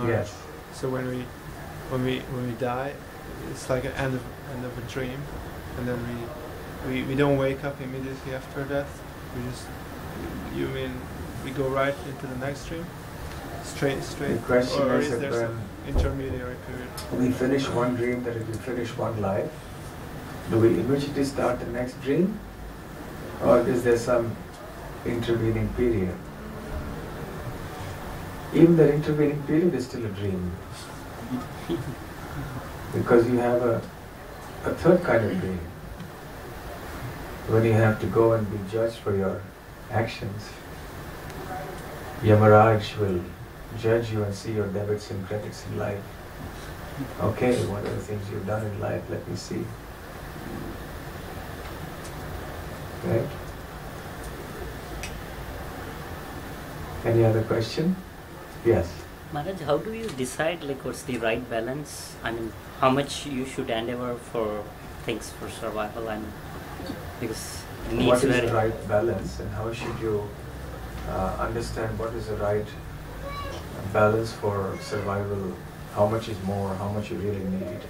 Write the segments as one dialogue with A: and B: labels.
A: Yes.
B: So when we die, it's like an end of a dream, and then we don't wake up immediately after death. We just you mean we go right into the next dream, straight.
A: The question
B: or
A: is
B: is there
A: that
B: some intermediary period?
A: we finish one dream, that if we finish one life, do we immediately start the next dream, or is there some intervening period? Even the intervening period is still a dream, because you have a third kind of dream, when you have to go and be judged for your actions. Yamaraj will judge you and see your debits and credits in life. Okay, what are the things you've done in life? Let me see. Right? Any other question? Yes.
C: Maharaj, how do you decide like what's the right balance? I mean, how much you should endeavor for things for survival, and because needs
A: what is
C: very
A: the right balance, and how should you understand what is the right balance for survival? How much is more? How much you really need?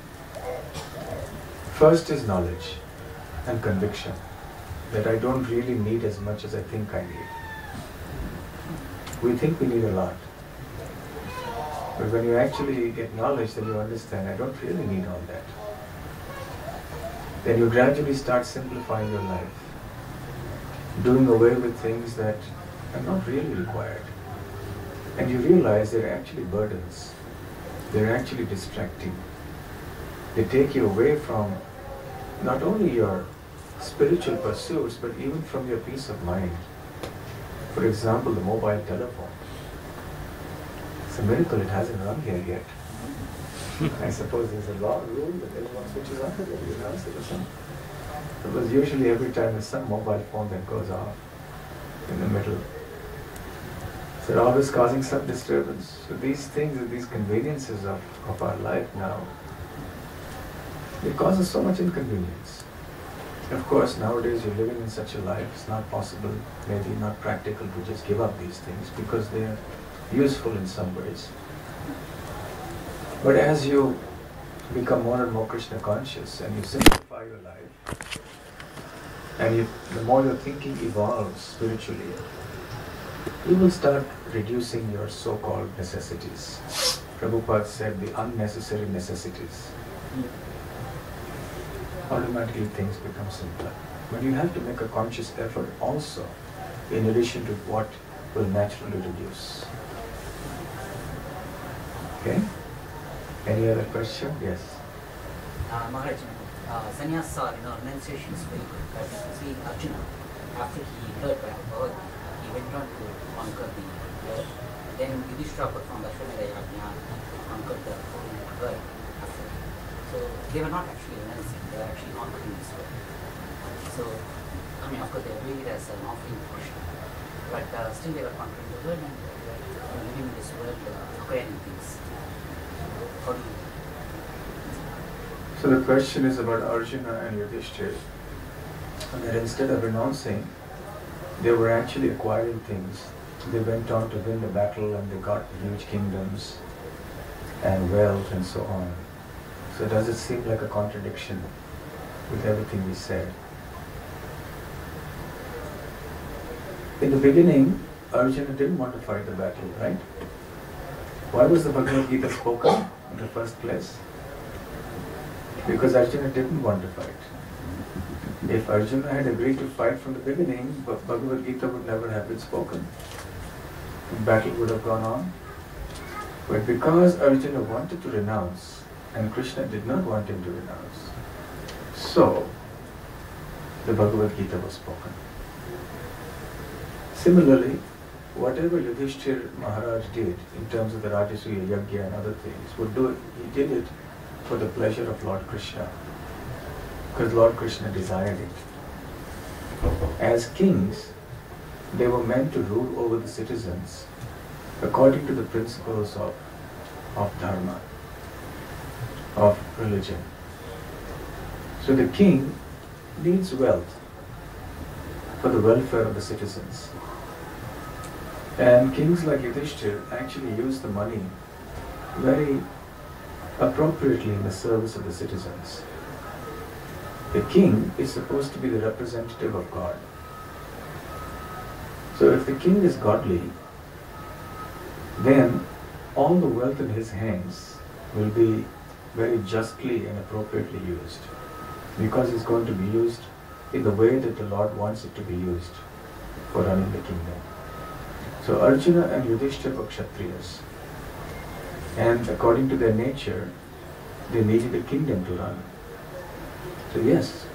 A: First is knowledge and conviction that I don't really need as much as I think I need. We think we need a lot. But when you actually get knowledge, then you understand, I don't really need all that. Then you gradually start simplifying your life, doing away with things that are not really required. And you realize they're actually burdens. They're actually distracting. They take you away from not only your spiritual pursuits, but even from your peace of mind. For example, the mobile telephone. It's a miracle it hasn't run here yet. I suppose there's a law rule that everyone switches on to it, you know, citizen. Because usually every time there's some mobile phone that goes off in the middle. So they're always causing some disturbance. So these things, these conveniences of our life now, they cause us so much inconvenience. Of course, nowadays you're living in such a life, it's not possible, maybe not practical to just give up these things because they're useful in some ways. But as you become more and more Krishna conscious and you simplify your life, and the more your thinking evolves spiritually, you will start reducing your so-called necessities. Prabhupada said the unnecessary necessities. Automatically things become simpler. But you have to make a conscious effort also, in addition to what will naturally reduce. Okay? Any other question? Yes.
D: Maharaj, sannyasa or renunciation is very good. But see, Arjuna, after he heard by Bhagavad, he went on to conquer the world. Then Yudhishthira performed Ashwamedha Yajna, conquered the whole world after. So they were not actually renouncing, they were actually conquering this world. So, I mean, of course, they were doing it as an offering to Krishna. But still they were conquering the world and they were living in this world, acquiring things. How do you?
A: So the question is about Arjuna and Yudhishthira. That instead of renouncing, they were actually acquiring things. They went on to win the battle and they got huge kingdoms and wealth and so on. So does it seem like a contradiction with everything we said? In the beginning, Arjuna didn't want to fight the battle, right? Why was the Bhagavad Gita spoken in the first place? Because Arjuna didn't want to fight. If Arjuna had agreed to fight from the beginning, Bhagavad Gita would never have been spoken. The battle would have gone on. But because Arjuna wanted to renounce, and Krishna did not want him to renounce, so the Bhagavad Gita was spoken. Similarly, whatever Yudhishthira Maharaj did in terms of the Rajasuya Yajna and other things, he did it for the pleasure of Lord Krishna, because Lord Krishna desired it. As kings, they were meant to rule over the citizens according to the principles of dharma, of religion. So the king needs wealth for the welfare of the citizens. And kings like Yudhishthira actually use the money very appropriately in the service of the citizens. The king is supposed to be the representative of God. So if the king is godly, then all the wealth in his hands will be very justly and appropriately used, because it's going to be used in the way that the Lord wants it to be used for running the kingdom. So Arjuna and Yudhishthira were Kshatriyas, and according to their nature, they needed a kingdom to run. So yes,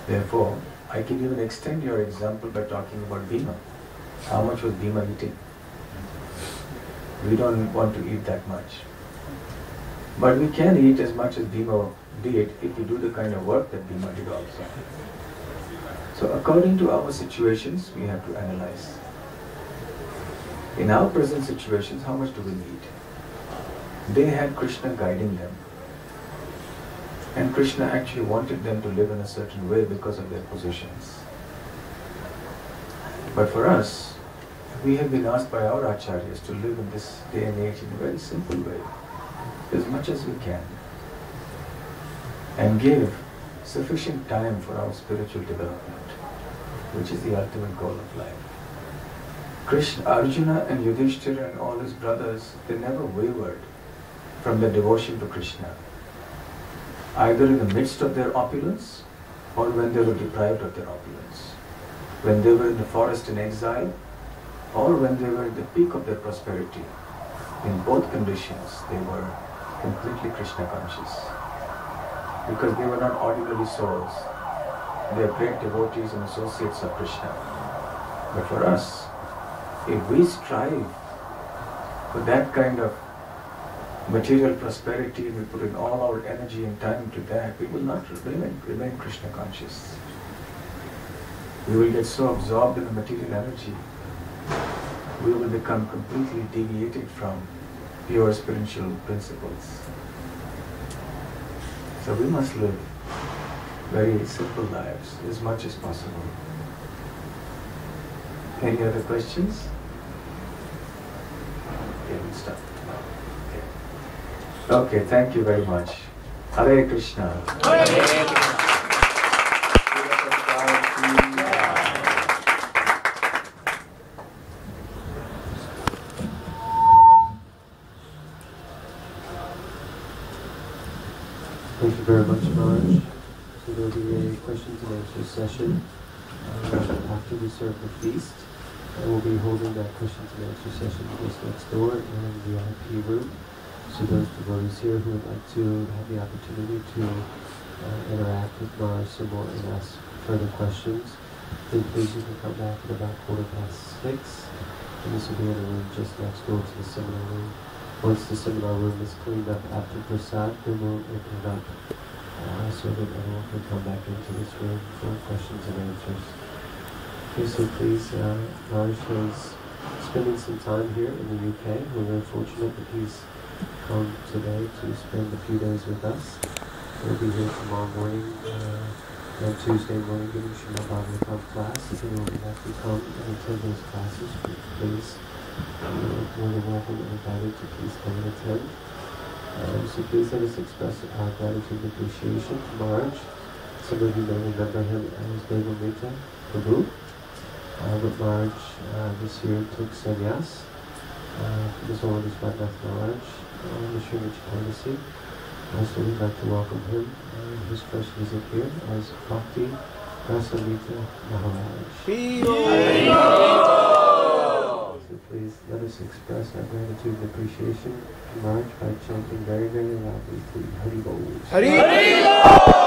A: therefore, I can even extend your example by talking about Bhima. How much was Bhima eating? We don't want to eat that much. But we can eat as much as Bhima did if we do the kind of work that Bhima did also. So according to our situations, we have to analyze. In our present situations, how much do we need? They had Krishna guiding them. And Krishna actually wanted them to live in a certain way because of their positions. But for us, we have been asked by our acharyas to live in this day and age in a very simple way, as much as we can, and give sufficient time for our spiritual development, which is the ultimate goal of life. Krishna, Arjuna and Yudhishthira and all his brothers, they never wavered from their devotion to Krishna, either in the midst of their opulence or when they were deprived of their opulence, when they were in the forest in exile or when they were at the peak of their prosperity. In both conditions, they were completely Krishna conscious, because they were not ordinary souls. They are great devotees and associates of Krishna. But for us, if we strive for that kind of material prosperity and we put in all our energy and time to that, we will not remain Krishna conscious. We will get so absorbed in the material energy, we will become completely deviated from pure spiritual principles. So we must live very simple lives as much as possible. Any other questions? Okay, we'll stop. Okay, thank you very much. Hare Krishna.
C: Hare Krishna.
E: Thank you very much, Maharaj. So there will be a questions and answers session after we serve the feast. And we'll be holding that questions and answer session just next door in the VIP room. So those devotees here who would like to have the opportunity to interact with Maharaj some more and ask further questions, then please you can come back at about 6:15. And this will be in a room just next door to the seminar room. Once the seminar room is cleaned up after Prasad, then we'll open it up so that everyone can come back into this room for questions and answers. Okay, so please, Maharaj is spending some time here in the UK. We're very fortunate that he's come today to spend a few days with us. We'll be here tomorrow morning and Tuesday morning giving Srimad Bhagavatam class. If anyone would like to come and attend those classes, please. You're more than welcome and invited to please come and attend. So please let us express our gratitude and appreciation to Maharaj. Some of you may remember him as Devamrita Prabhu. But Maharaj this year took sannyas. This one is Bhadnath Maharaj, the Srimad Chaitanya. So we'd like to welcome him, his first visit here, as Bhakti Rasamrita Maharaj. So please let us express our gratitude and appreciation to Maharaj by chanting very, very loudly to Hari Bol.
B: Hari Bol!